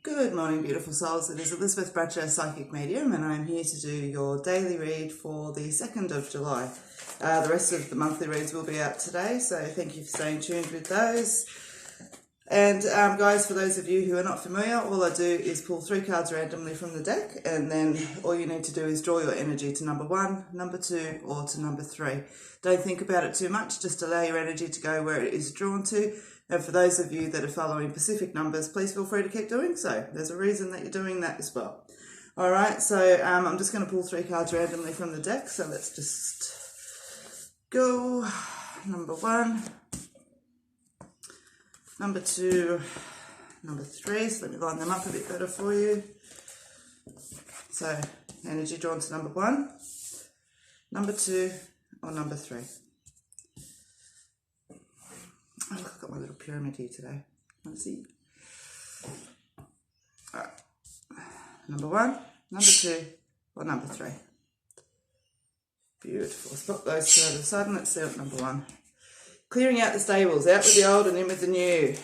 Good morning, beautiful souls. It is Elizabeth Bradshaw, Psychic Medium, and I'm here to do your daily read for the 2nd of July. The rest of the monthly reads will be out today, so thank you for staying tuned with those. And guys, for those of you who are not familiar, all I do is pull 3 cards randomly from the deck, and then all you need to do is draw your energy to number 1, number 2, or to number 3. Don't think about it too much, just allow your energy to go where it is drawn to. And for those of you that are following Pacific numbers, please feel free to keep doing so. There's a reason that you're doing that as well. All right, so I'm just going to pull 3 cards randomly from the deck. So let's just go. Number 1, number 2, number 3. So let me line them up a bit better for you. So energy drawn to number 1, number 2, or number 3. Oh, look, I've got my little pyramid here today. Let's see. All right. Number 1, number 2, or number 3. Beautiful. Let's pop those to the side and let's see what number 1. Clearing out the stables, out with the old and in with the new.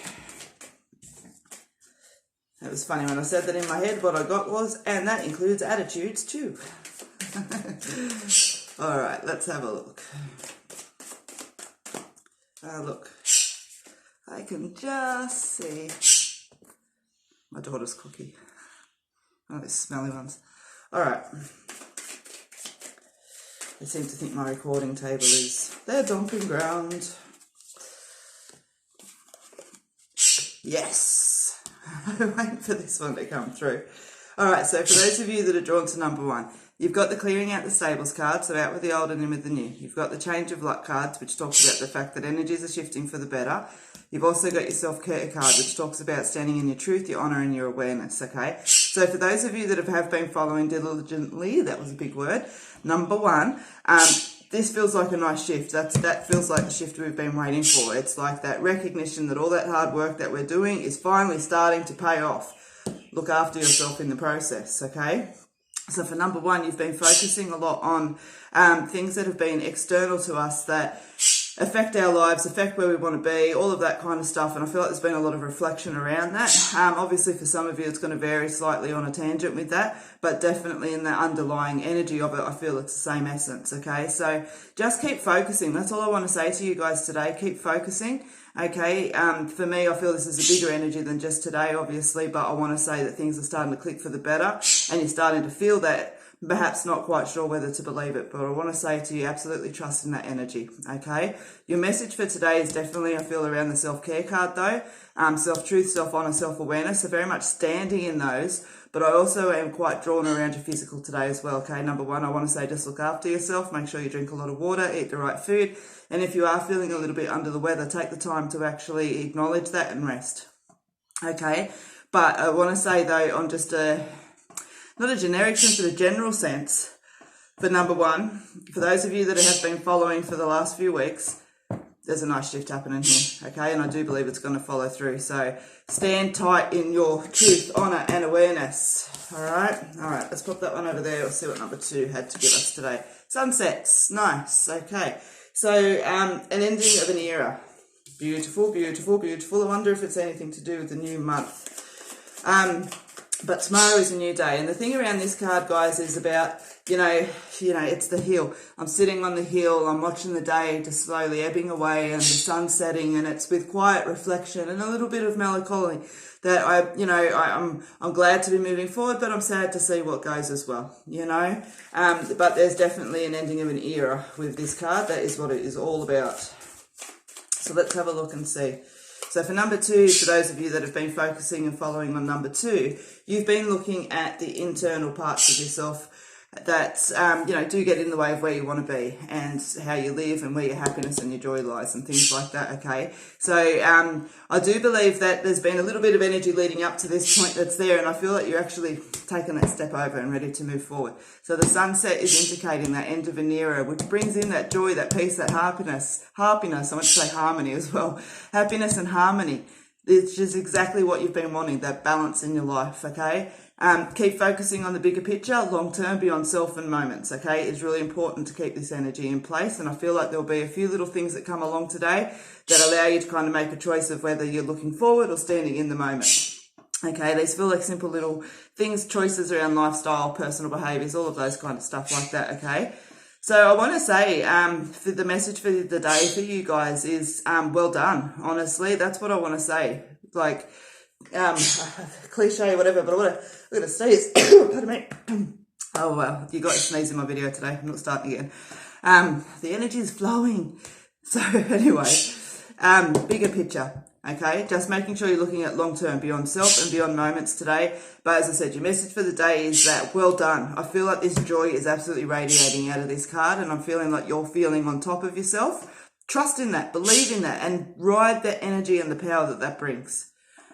It was funny when I said that in my head, what I got was, and that includes attitudes too. All right, let's have a look. Look. I can just see my daughter's cookie. Oh, those smelly ones. All right. They seem to think my recording table is their dumping ground. Yes. I'm waiting for this one to come through. All right, so for those of you that are drawn to number 1, you've got the clearing out the stables card, so out with the old and in with the new. You've got the change of luck cards, which talks about the fact that energies are shifting for the better. You've also got your self-care card, which talks about standing in your truth, your honour and your awareness, okay? So for those of you that have been following diligently, that was a big word, number 1, this feels like a nice shift. That feels like the shift we've been waiting for. It's like that recognition that all that hard work that we're doing is finally starting to pay off. Look after yourself in the process, okay? So for number 1, you've been focusing a lot on things that have been external to us that affect our lives, affect where we want to be, all of that kind of stuff. And I feel like there's been a lot of reflection around that. Obviously, for some of you, it's going to vary slightly on a tangent with that, but definitely in the underlying energy of it, I feel it's the same essence, okay? So just keep focusing. That's all I want to say to you guys today. Keep focusing, okay? For me, I feel this is a bigger energy than just today, obviously, but I want to say that things are starting to click for the better, and you're starting to feel that. Perhaps not quite sure whether to believe it, but I want to say to you, absolutely trust in that energy, okay? Your message for today is definitely, I feel, around the self-care card though. Self-truth, self-honour, self-awareness, so very much standing in those, but I also am quite drawn around your physical today as well, okay? Number 1, I want to say just look after yourself, make sure you drink a lot of water, eat the right food, and if you are feeling a little bit under the weather, take the time to actually acknowledge that and rest, okay? But I want to say though, on just not a generic sense, but a general sense, for number 1, for those of you that have been following for the last few weeks, there's a nice shift happening here, okay? And I do believe it's going to follow through. So stand tight in your truth, honour and awareness, all right? All right, let's pop that one over there. We'll see what number 2 had to give us today. Sunsets, nice, okay. So an ending of an era. Beautiful, beautiful, beautiful. I wonder if it's anything to do with the new month. But tomorrow is a new day. And the thing around this card, guys, is about, you know, it's the hill. I'm sitting on the hill. I'm watching the day just slowly ebbing away and the sun setting. And it's with quiet reflection and a little bit of melancholy that I'm glad to be moving forward, but I'm sad to see what goes as well, you know. But there's definitely an ending of an era with this card. That is what it is all about. So let's have a look and see. So for number 2, for those of you that have been focusing and following on number 2, you've been looking at the internal parts of yourself that, do get in the way of where you want to be and how you live and where your happiness and your joy lies and things like that, okay? So I do believe that there's been a little bit of energy leading up to this point that's there, and I feel like you're actually taking that step over and ready to move forward. So the sunset is indicating that end of an era, which brings in that joy, that peace, that happiness, I want to say harmony as well, happiness and harmony. It's just exactly what you've been wanting, that balance in your life, okay? Keep focusing on the bigger picture, long term, beyond self and moments, okay? It's really important to keep this energy in place, and I feel like there'll be a few little things that come along today that allow you to kind of make a choice of whether you're looking forward or standing in the moment. Okay, these feel like simple little things, choices around lifestyle, personal behaviours, all of those kind of stuff like that, okay? So I want to say for the message for the day for you guys is well done, honestly. That's what I want to say. Like, cliche, whatever, but what I'm going to say is, pardon me. Oh, well, you got to sneeze in my video today. I'm not starting again. The energy is flowing. So anyway, bigger picture. Okay, just making sure you're looking at long-term, beyond self and beyond moments today. But as I said, your message for the day is that well done. I feel like this joy is absolutely radiating out of this card, and I'm feeling like you're feeling on top of yourself. Trust in that, believe in that, and ride that energy and the power that that brings.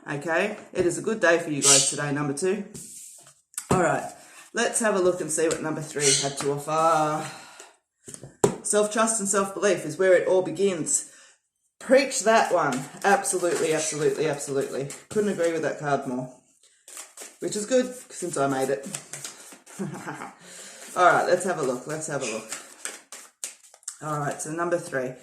Okay, it is a good day for you guys today, number 2. All right, let's have a look and see what number 3 had to offer. Self-trust and self-belief is where it all begins. Preach that one. Absolutely, absolutely, absolutely. Couldn't agree with that card more. Which is good, since I made it. All right, let's have a look. Let's have a look. All right, so number 3.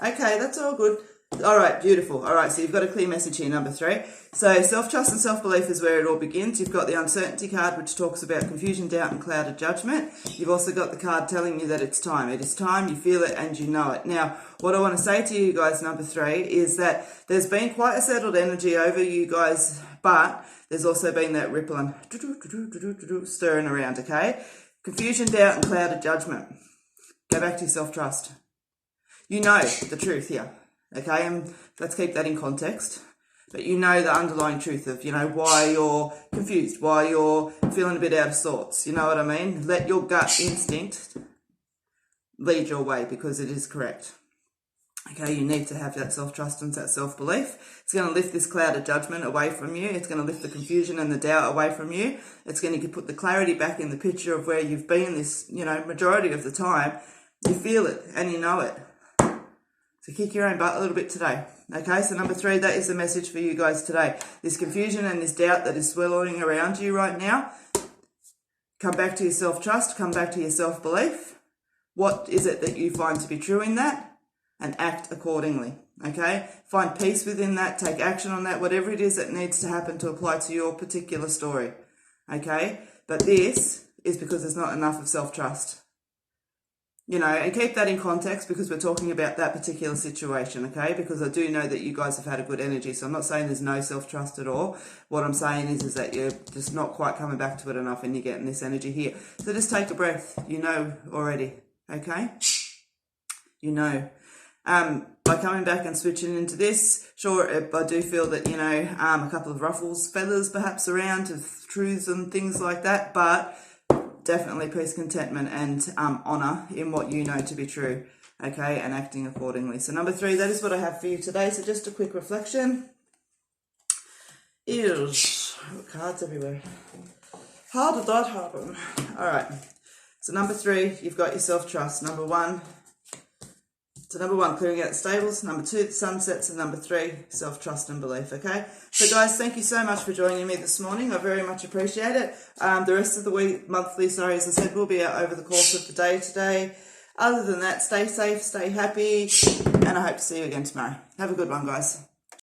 Okay, that's all good. All right, beautiful. All right, so you've got a clear message here, number 3. So self-trust and self-belief is where it all begins. You've got the uncertainty card, which talks about confusion, doubt, and clouded judgment. You've also got the card telling you that it's time. It is time, you feel it, and you know it. Now, what I want to say to you guys, number 3, is that there's been quite a settled energy over you guys, but there's also been that ripple and stirring around, okay? Confusion, doubt, and clouded judgment. Go back to your self-trust. You know the truth here. Okay, and let's keep that in context. But you know the underlying truth of, you know, why you're confused, why you're feeling a bit out of sorts. You know what I mean? Let your gut instinct lead your way, because it is correct. Okay, you need to have that self-trust and that self-belief. It's going to lift this cloud of judgment away from you. It's going to lift the confusion and the doubt away from you. It's going to put the clarity back in the picture of where you've been this, you know, majority of the time. You feel it and you know it. So kick your own butt a little bit today. Okay, so number 3, that is the message for you guys today. This confusion and this doubt that is swirling around you right now, come back to your self-trust, come back to your self-belief. What is it that you find to be true in that? And act accordingly, okay? Find peace within that, take action on that, whatever it is that needs to happen to apply to your particular story, okay? But this is because there's not enough of self-trust. You know, and keep that in context, because we're talking about that particular situation, okay? Because I do know that you guys have had a good energy, so I'm not saying there's no self-trust at all. What I'm saying is that you're just not quite coming back to it enough and you're getting this energy here. So just take a breath. You know already, okay? You know. By coming back and switching into this, sure, I do feel that, you know, a couple of ruffles, feathers perhaps around of truths and things like that, but definitely peace, contentment, and honour in what you know to be true, okay, and acting accordingly. So number 3, that is what I have for you today. So just a quick reflection is, cards everywhere. How did that happen? All right, so number 3, you've got your self-trust. Number 1, clearing out the stables. Number 2, the sunsets. And number 3, self-trust and belief, okay? So guys, thank you so much for joining me this morning. I very much appreciate it. The rest of the week, monthly, as I said, will be out over the course of the day today. Other than that, stay safe, stay happy, and I hope to see you again tomorrow. Have a good one, guys.